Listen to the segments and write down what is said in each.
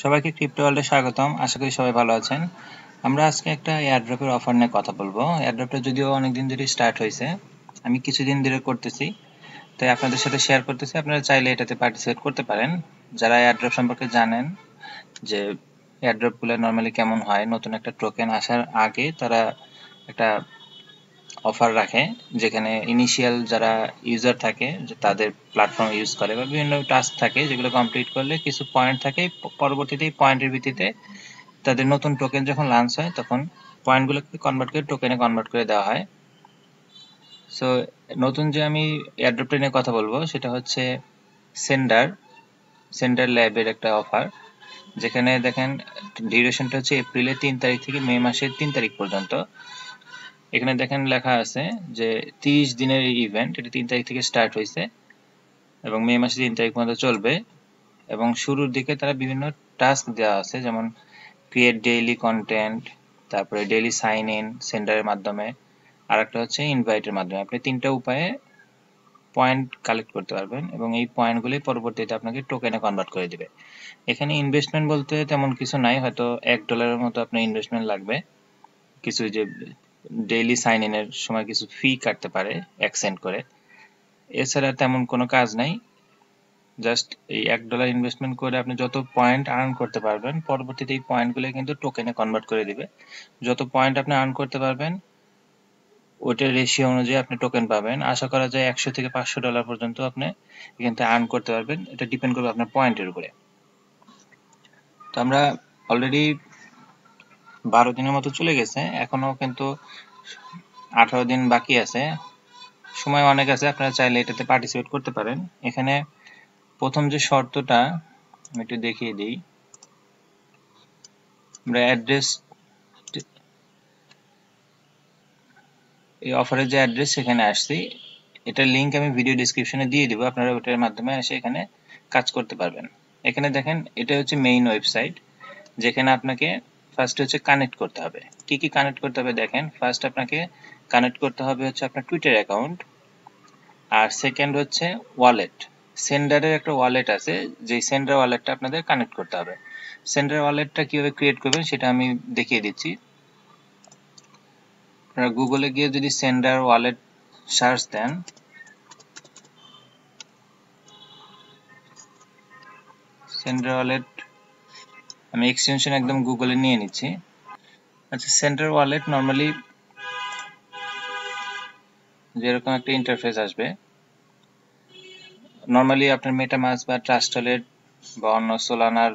সবাইকে ক্রিপ্টো ওয়ার্ল্ডে স্বাগতম। আশা করি সবাই ভালো আছেন। আমরা আজকে একটা এয়ারড্রপের অফার নিয়ে কথা বলবো। এয়ারড্রপটা যদিও অনেকদিন ধরে স্টার্ট হয়েছে, আমি কিছুদিন ধরে করতেছি, তাই আপনাদের সাথে শেয়ার করতেছি। আপনারা চাইলে এটাতে পার্টিসিপেট করতে পারেন। যারা এয়ারড্রপ সম্পর্কে জানেন যে এয়ারড্রপগুলো নর্মালি কেমন হয়, নতুন একটা টোকেন আসার আগে তারা একটা অফার রাখে, যেখানে ইনিশিয়াল যারা ইউজার থাকে যে তাদের প্ল্যাটফর্ম ইউজ করে বা বিভিন্ন টাস্ক থাকে যেগুলো কমপ্লিট করলে কিছু পয়েন্ট থাকে, পরবর্তীতে এই পয়েন্টের ভিত্তিতে তাদের নতুন টোকেন যখন লঞ্চ হয় তখন পয়েন্টগুলোকে কনভার্ট করে টোকেনে কনভার্ট করে দেওয়া হয়। সো নতুন যে আমি এয়ারড্রপটা নিয়ে কথা বলবো সেটা হচ্ছে সেন্ডার ল্যাবের একটা অফার, যেখানে দেখেন ডিউরেশনটা হচ্ছে এপ্রিলের 3 তারিখ থেকে মে মাসের 3 তারিখ পর্যন্ত। এখানে দেখেন লেখা আছে যে 30 দিনের এই ইভেন্ট, এটা 3 তারিখ থেকে স্টার্ট হয়েছে এবং মে মাসের 3 তারিখ পর্যন্ত চলবে। এবং শুরুর দিকে তারা বিভিন্ন টাস্ক দেওয়া আছে, যেমন ক্রিয়েট ডেইলি কন্টেন্ট, তারপরে ডেইলি সাইন ইন সেন্ডারের মাধ্যমে, আর একটা হচ্ছে ইনভাইটের মাধ্যমে। আপনি তিনটা উপায়ে পয়েন্ট কালেক্ট করতে পারবেন এবং এই পয়েন্টগুলি পরবর্তীতে আপনাকে টোকেনে কনভার্ট করে দিবে। এখানে ইনভেস্টমেন্ট বলতে তেমন কিছু নাই, হয়তো $1 মতো আপনার ইনভেস্টমেন্ট লাগবে। কিছু যে ডেইলি সাইন ইনের সময় কিছু ফি কাটতে পারে 1 সেন্ট করে, এছাড়া তেমন কোনো কাজ নাই। জাস্ট এই $1 ইনভেস্টমেন্ট করে আপনি যত পয়েন্ট আর্ন করতে পারবেন, পরবর্তীতে এই পয়েন্টগুলো কিন্তু টোকেনে কনভার্ট করে দিবে। যত পয়েন্ট আপনি আর্ন করতে পারবেন ওইটার রেশিও অনুযায়ী আপনি টোকেন পাবেন। আশা করা যায় $100 থেকে $500 পর্যন্ত আপনি এখান থেকে আর্ন করতে পারবেন। এটা ডিপেন্ড করবে আপনার পয়েন্টের উপরে। তো আমরা অলরেডি 12 দিনের মতো চলে গেছে, এখনো কিন্তু 18 দিন বাকি আছে, সময় অনেক আছে। আপনারা চাইলে এটাতে পার্টিসিপেট করতে পারেন। এখানে প্রথম যে শর্তটা আমি একটু দেখিয়ে দিই। আমরা অ্যাড্রেস, এই অফারের যে অ্যাড্রেস সেখানে আসছি, এটার লিংক আমি ভিডিও ডেসক্রিপশনে দিয়ে দিব, আপনারা ওটার মাধ্যমে এসে এখানে কাজ করতে পারবেন। এখানে দেখেন এটা হচ্ছে মেইন ওয়েবসাইট, যেখানে আপনাকে ফার্স্ট হচ্ছে কানেক্ট করতে হবে। কি কি কানেক্ট করতে হবে দেখেন। ফার্স্ট আপনাকে কানেক্ট করতে হবে হচ্ছে আপনার টুইটার অ্যাকাউন্ট, আর সেকেন্ড হচ্ছে ওয়ালেট। সেন্ডারের একটা ওয়ালেট আছে, যে সেন্ডার ওয়ালেটটা আপনাদের কানেক্ট করতে হবে। সেন্ডার ওয়ালেটটা কিভাবে ক্রিয়েট করবেন সেটা আমি দেখিয়ে দিচ্ছি। আপনারা গুগলে গিয়ে যদি সেন্ডার ওয়ালেট সার্চ দেন, সেন্ডার ওয়ালেট আমি এক্সটেনশন একদম গুগলে নিয়ে নিচ্ছি। আচ্ছা, সেন্ডার ওয়ালেট নর্মালি যেরকম একটা ইন্টারফেস আসবে, নর্মালি আপনার মেটামাস্ক বা ট্রাস্ট ওয়ালেট বা অন্য সোলানার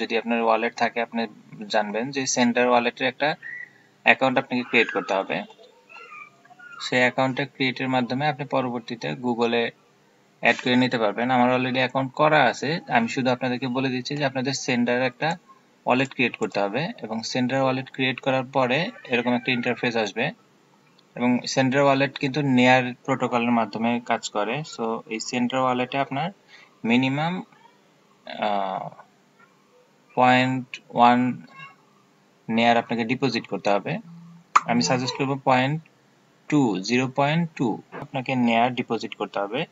যদি আপনার ওয়ালেট থাকে, আপনি জানবেন যে সেন্ডার ওয়ালেটের একটা অ্যাকাউন্ট আপনাকে ক্রিয়েট করতে হবে। সেই অ্যাকাউন্টটা ক্রিয়েটের মাধ্যমে আপনি পরবর্তীতে গুগলে অ্যাড করে নিতে পারবেন। আমার অলরেডি অ্যাকাউন্ট করা আছে, আমি শুধু আপনাদেরকে বলে দিচ্ছি যে আপনাদের সেন্ডার একটা ওয়ালেট ক্রিয়েট করতে হবে এবং সেন্ডার ওয়ালেট ক্রিয়েট করার পরে এরকম একটা ইন্টারফেস আসবে এবং সেন্ডার ওয়ালেট কিন্তু নেয়ার প্রোটোকলের মাধ্যমে কাজ করে। সো এই সেন্ডার ওয়ালেটে আপনার মিনিমাম 0.1 নেয়ার আপনাকে ডিপোজিট করতে হবে। আমি সাজেস্ট করবো 0.2 আপনাকে নেয়ার ডিপোজিট করতে হবে।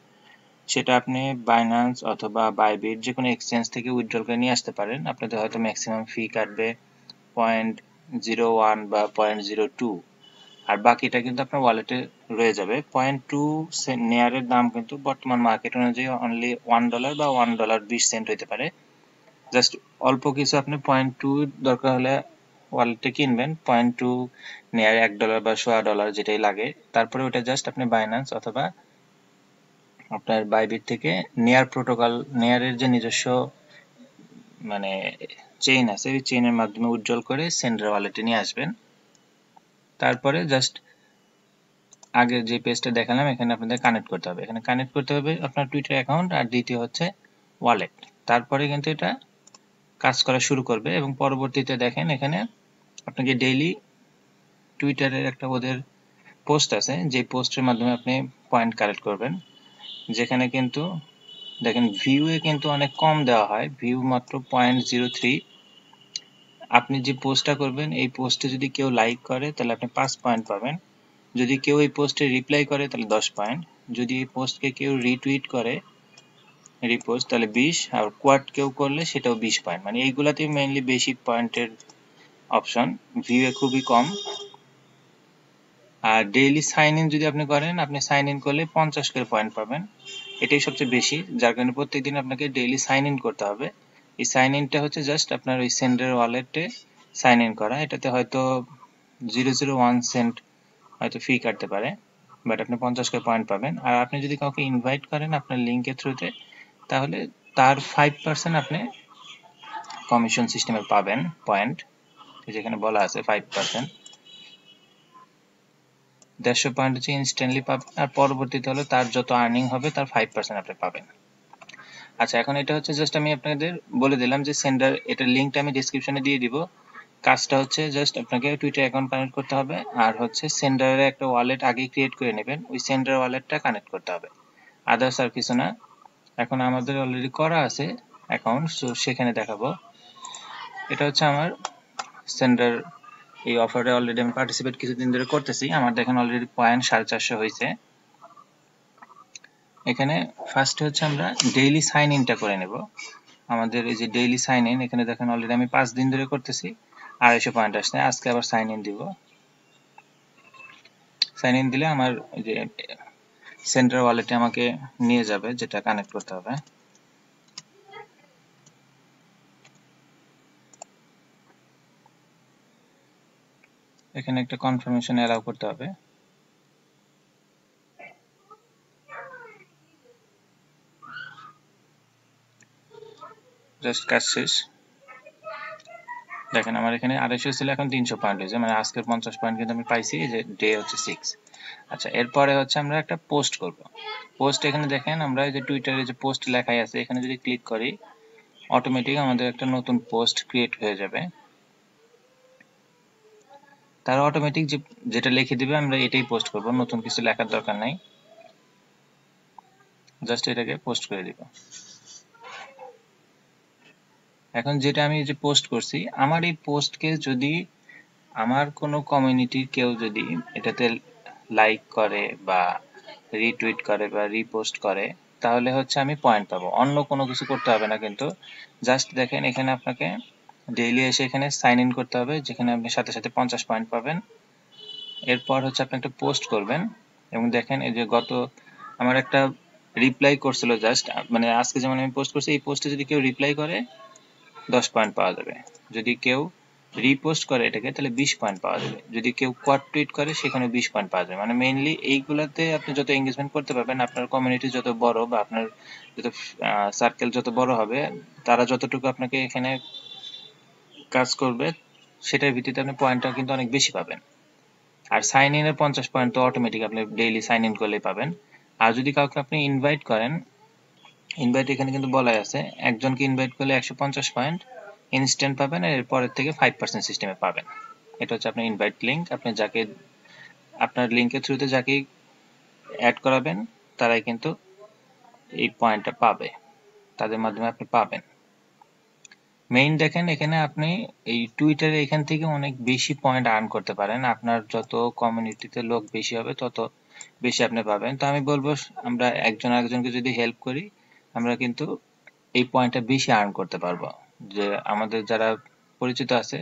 সেটা আপনি বাইন্যান্স অথবা বাইবিট যে কোনো এক্সচেঞ্জ থেকে উইথড্রল করে নিয়ে আসতে পারেন। আপনাদের হয়তো ম্যাক্সিমাম ফি কাটবে 0.01 বা 0.02, আর বাকিটা কিন্তু আপনার ওয়ালেটে রয়ে যাবে। 0.2 নেয়ারের দাম কিন্তু বর্তমান মার্কেট অনুযায়ী অনলি $1 বা $1.20 হইতে পারে। জাস্ট অল্প কিছু আপনি 0.2 দরকার হলে ওয়ালেটে কিনবেন, 0.2 নেয়ার $1 বা $1.25 যেটাই লাগে। তারপরে ওটা জাস্ট আপনি বাইন্যান্স অথবা আপনার বাইবিট থেকে নেয়ার প্রোটোকল, নেয়ারের যে নিজস্ব মানে চেইন আছে, ওই চেইনের মাধ্যমে উইথড্রল করে সেন্ডার ওয়ালেটে নিয়ে আসবেন। তারপরে জাস্ট আগের যে পেজটা দেখালাম এখানে আপনাদের কানেক্ট করতে হবে। এখানে কানেক্ট করতে হবে আপনার টুইটার অ্যাকাউন্ট, আর দ্বিতীয় হচ্ছে ওয়ালেট। তারপরে কিন্তু এটা কাজ করা শুরু করবে এবং পরবর্তীতে দেখেন এখানে আপনাকে ডেইলি টুইটারের একটা ওদের পোস্ট আছে, যে পোস্টের মাধ্যমে আপনি পয়েন্ট কালেক্ট করবেন। যেখানে কিন্তু দেখেন ভিউয়ে কিন্তু অনেক কম দেওয়া হয়, ভিউ মাত্র 0.03। আপনি যে পোস্টটা করবেন এই পোস্টে যদি কেউ লাইক করে তাহলে আপনি 5 পয়েন্ট পাবেন, যদি কেউ এই পোস্টে রিপ্লাই করে তাহলে 10 পয়েন্ট, যদি এই পোস্টকে কেউ রিটুইট করে রিপোস্ট তাহলে 20, আর কোয়াড কেউ করলে সেটাও 20 পয়েন্ট। মানে এইগুলাতে মেইনলি বেশি পয়েন্টের অপশন, ভিউয়ে খুবই কম। আর ডেইলি সাইন ইন যদি আপনি করেন, আপনি সাইন ইন করলে 50 করে পয়েন্ট পাবেন, এটাই সবচেয়ে বেশি, যার কারণে প্রত্যেকদিন আপনাকে ডেইলি সাইন ইন করতে হবে। এই সাইন ইনটা হচ্ছে জাস্ট আপনার ওই সেন্ডার ওয়ালেটে সাইন ইন করা, এটাতে হয়তো 0.01 সেন্ট হয়তো ফি কাটতে পারে, বাট আপনি 50 করে পয়েন্ট পাবেন। আর আপনি যদি কাউকে ইনভাইট করেন আপনার লিঙ্কের থ্রুতে, তাহলে তার 5% আপনি কমিশন সিস্টেমে পাবেন পয়েন্ট, যেখানে বলা আছে 5%। 150 পয়েন্ট হচ্ছে ইনস্ট্যান্টলি পাবেন, আর পরবর্তীতে হলো তার যত আর্নিং হবে তার 5% আপনি পাবেন। আচ্ছা, এখন এটা হচ্ছে জাস্ট আমি আপনাদের বলে দিলাম যে সেন্ডার, এটার লিঙ্কটা আমি ডিসক্রিপশনে দিয়ে দিব। কাজটা হচ্ছে জাস্ট আপনাকে টুইটার অ্যাকাউন্ট কানেক্ট করতে হবে, আর হচ্ছে সেন্ডারের একটা ওয়ালেট আগেই ক্রিয়েট করে নেবেন, ওই সেন্ডার ওয়ালেটটা কানেক্ট করতে হবে, আদার্স আর কিছু না। এখন আমাদের অলরেডি করা আছে অ্যাকাউন্ট, সো সেখানে দেখাবো। এটা হচ্ছে আমার সেন্ডার, এই অফারে অলরেডি আমি পার্টিসিপেট কিছুদিন ধরে করতেছি, আমার দেখেন অলরেডি পয়েন্ট 450 হয়েছে। এখানে ফার্স্ট হচ্ছে আমরা ডেইলি সাইন ইনটা করে নেব। আমাদের এই যে ডেইলি সাইন ইন, এখানে দেখেন অলরেডি আমি 5 দিন ধরে করতেছি, 250 পয়েন্ট আসছে। আজকে আবার সাইন ইন দিব। সাইন ইন দিলে আমার যে সেন্টার ওয়ালেটে আমাকে নিয়ে যাবে, যেটা কানেক্ট করতে হবে। এখানে একটা কনফার্মেশন অ্যালাউ করতে হবে। জাস্ট কাজ শেষ। দেখেন আমার এখানে 250 ছিল, এখন 300 পয়েন্ট হয়েছে, মানে আজকের 50 পয়েন্ট কিন্তু আমি পাইছি, যে ডে হচ্ছে 6। আচ্ছা, এরপরে হচ্ছে আমরা একটা পোস্ট করব। পোস্ট এখানে দেখেন আমরা যে টুইটারে যে পোস্ট লেখাই আছে, এখানে যদি ক্লিক করি অটোমেটিক আমাদের একটা নতুন পোস্ট ক্রিয়েট হয়ে যাবে। তারা অটোমেটিক যেটা লিখে দিবে আমরা এটাই পোস্ট করব, নতুন কিছু লেখার দরকার নাই, জাস্ট এটাকে পোস্ট করে দিব। এখন যেটা আমি যে পোস্ট করছি, আমার এই পোস্টকে যদি আমার কোনো কমিউনিটির কেউ যদি এটাতে লাইক করে বা রিটুইট করে বা রিপোস্ট করে, তাহলে হচ্ছে আমি পয়েন্ট পাবো, অন্য কোনো কিছু করতে হবে না। কিন্তু জাস্ট দেখেন এখানে আপনাকে ডেইলি এসে এখানে সাইন ইন করতে হবে, যেখানে আপনি সাথে সাথে 50 পয়েন্ট পাবেন। এরপর হচ্ছে আপনি একটা পোস্ট করবেন, এবং দেখেন এই যে গত আমার একটা রিপ্লাই করছিল জাস্ট, মানে আজকে যেমন আমি পোস্ট করছি, এই পোস্টে যদি কেউ রিপ্লাই করে 10 পয়েন্ট পাওয়া যাবে, যদি কেউ রিপোস্ট করে এটাকে তাহলে 20 পয়েন্ট পাওয়া যাবে, যদি কেউ কোয়াড টুইট করে সেখানে 20 পয়েন্ট পাওয়া যাবে। মানে মেইনলি এইগুলাতে আপনি যত এঙ্গেজমেন্ট করতে পারবেন, আপনার কমিউনিটি যত বড় বা আপনার যত সার্কেল যত বড় হবে, তারা যতটুকু আপনাকে এখানে কাজ করবে সেটার ভিত্তিতে আপনি পয়েন্টটা কিন্তু অনেক বেশি পাবেন। আর সাইন ইনের 50 পয়েন্ট তো অটোমেটিক আপনি ডেইলি সাইন ইন করলেই পাবেন। আর যদি কাউকে আপনি ইনভাইট করেন, ইনভাইট এখানে কিন্তু বলাই আছে, একজনকে ইনভাইট করলে 150 পয়েন্ট ইনস্ট্যান্ট পাবেন, আর এরপরের থেকে 5% সিস্টেমে পাবেন। এটা হচ্ছে আপনার ইনভাইট লিঙ্ক, আপনি যাকে আপনার লিঙ্কের থ্রুতে যাকে অ্যাড করাবেন তারাই কিন্তু এই পয়েন্টটা পাবে, তাদের মাধ্যমে আপনি পাবেন। মেইন দেখেন এখানে আপনি এই টুইটারে এখান থেকে অনেক বেশি পয়েন্ট আর্ন করতে পারেন, আপনার যত কমিউনিটিতে লোক বেশি হবে তত বেশি আপনি পাবেন। তো আমি বলবো আমরা একজন আরেকজনকে যদি হেল্প করি, আমরা কিন্তু এই পয়েন্টটা বেশি আর্ন করতে পারবো। যে আমাদের যারা পরিচিত আছে,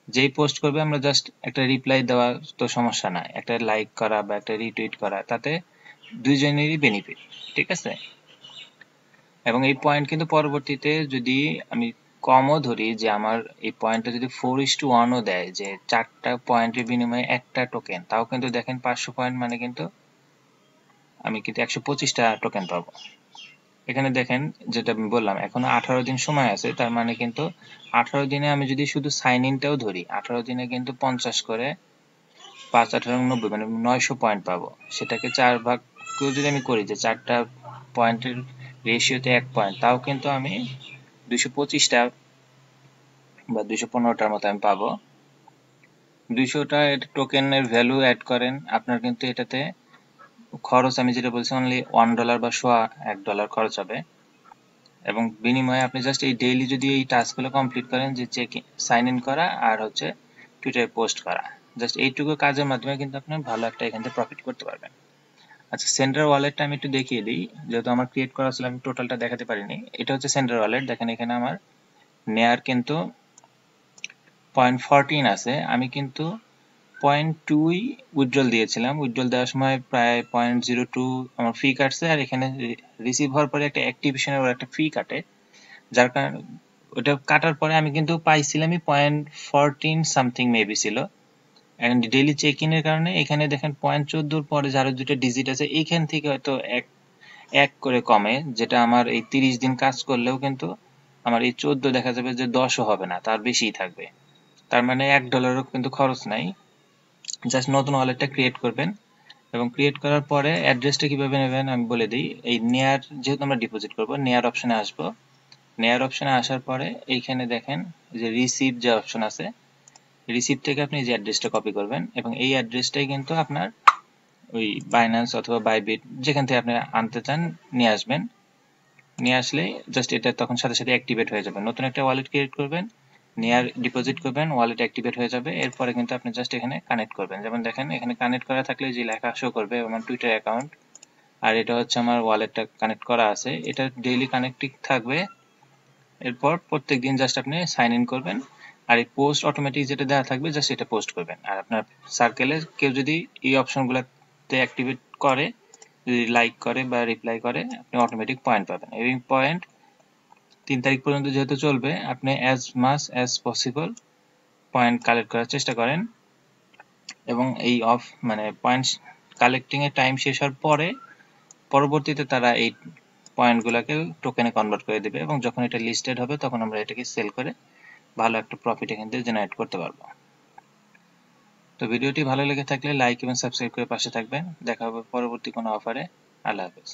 যেই পোস্ট করবে আমরা জাস্ট একটা রিপ্লাই দেওয়া তো সমস্যা না, একটা লাইক করা বা একটা রিটুইট করা, তাতে দুইজনেরই বেনিফিট, ঠিক আছে। এবং এই পয়েন্ট কিন্তু পরবর্তীতে যদি আমি কমও ধরি, যে আমার এই পয়েন্টটা যদি 4:1ও দেয়, যে 4টা পয়েন্টের বিনিময়ে একটা টোকেন, তাও কিন্তু দেখেন 500 পয়েন্ট মানে কিন্তু আমি কিন্তু 125টা টোকেন পাবো। এখানে দেখেন যেটা আমি বললাম, এখনো 18 দিন সময় আছে, তার মানে কিন্তু 18 দিনে আমি যদি শুধু সাইন ইনটাও ধরি, 18 দিনে কিন্তু 50 করে 5×18=90, মানে 900 পয়েন্ট পাবো। সেটাকে 4 ভাগ যদি আমি করি, যে 4টা পয়েন্টের রেশিওতে 1 পয়েন্ট, তাও কিন্তু আমি 225টা বা 215টার মতো আমি পাবো। 200টা টোকেনের ভ্যালু অ্যাড করেন, আপনার কিন্তু এটাতে খরচ আমি যেটা বলছি অনলি $1 বা $1 খরচ হবে। এবং বিনিময়ে আপনি জাস্ট এই ডেইলি যদি এই টাস্কগুলো কমপ্লিট করেন, যে চেক সাইন ইন করা আর হচ্ছে টুইটারে পোস্ট করা, জাস্ট এইটুকু কাজের মাধ্যমে কিন্তু আপনি ভালো একটা এখান থেকে প্রফিট করতে পারবেন। আচ্ছা, সেন্ট্রাল ওয়ালেটটা আমি একটু দেখিয়ে দিই, যেহেতু আমার ক্রিয়েট করা ছিল আমি টোটালটা দেখাতে পারিনি। এটা হচ্ছে সেন্ট্রাল ওয়ালেট। দেখেন এখানে আমার নেয়ার কিন্তু 0.14 আছে, আমি কিন্তু 0.2 উইথড্রল দিয়েছিলাম। উইথড্রল দেওয়ার সময় প্রায় 0.02 আমার ফি কাটছে, আর এখানে রিসিভ হওয়ার পরে একটা অ্যাক্টিভেশনের ওর একটা ফি কাটে, যার কারণে ওটা কাটার পরে আমি কিন্তু পাইছিলামই 0.14 সামথিং মেবি ছিল। এখন ডেইলি চেক ইনের কারণে এখানে দেখেন 0.14 পরে যে আরো দুটো ডিজিট আছে, এইখান থেকে হয়তো এক করে কমে, যেটা আমার এই 30 দিন কাজ করলেও কিন্তু আমার এই 14 দেখা যাবে যে 10ও হবে না, তার বেশিই থাকবে। তার মানে $1ও কিন্তু খরচ নাই। জাস্ট নতুন ওয়ালেটটা ক্রিয়েট করবেন, এবং ক্রিয়েট করার পরে অ্যাড্রেসটা কিভাবে নেবেন আমি বলে দিই। এই নেয়ার, যেহেতু আমরা ডিপোজিট করব, নেয়ার অপশনে আসবো। নেয়ার অপশনে আসার পরে এইখানে দেখেন যে রিসিভ যে অপশন আছে, রিসিভ থেকে আপনি যে অ্যাড্রেসটা কপি করবেন, এবং এই অ্যাড্রেসটাই কিন্তু আপনার ওই বাইন্যান্স অথবা বাইবিট যেখান থেকে আপনি আনতে চান নিয়ে আসবেন। নিয়ে আসলে জাস্ট এটা তখন সাথে সাথে অ্যাক্টিভেট হয়ে যাবে। নতুন একটা ওয়ালেট ক্রিয়েট করবেন, নেয়ার ডিপোজিট করবেন, ওয়ালেট অ্যাক্টিভেট হয়ে যাবে। এরপরে কিন্তু আপনি জাস্ট এখানে কানেক্ট করবেন। যেমন দেখেন এখানে কানেক্ট করা থাকলে যে লেখা শো করবে আমার টুইটার অ্যাকাউন্ট, আর এটা হচ্ছে আমার ওয়ালেটটা কানেক্ট করা আছে, এটা ডেইলি কানেক্টিং থাকবে। এরপর প্রত্যেকদিন জাস্ট আপনি সাইন ইন করবেন, আর এই পোস্ট অটোমেটিক যেটা দেওয়া থাকবে জাস্ট এটা পোস্ট করবেন। আর আপনার সার্কেলে কেউ যদি এই অপশনগুলোতে অ্যাক্টিভেট করে, যদি লাইক করে বা রিপ্লাই করে, আপনি অটোমেটিক পয়েন্ট পাবেন। এই পয়েন্ট 3 তারিখ পর্যন্ত যেহেতু চলবে, আপনি as much as possible point collect করার চেষ্টা করেন, এবং এই মানে পয়েন্ট কালেক্টিং এর টাইম শেষ হওয়ার পরে পরবর্তীতে তারা এই পয়েন্টগুলোকে টোকেনে কনভার্ট করে দেবে, এবং যখন এটা লিস্টেড হবে তখন আমরা এটাকে সেল করে ভালো একটা প্রফিট এখান থেকে জেনারেট করতে পারবো। তো ভিডিওটি ভালো লেগে থাকলে লাইক এবং সাবস্ক্রাইব করে পাশে থাকবেন। দেখা হবে পরবর্তী কোনো অফারে। আল্লাহ হাফেজ।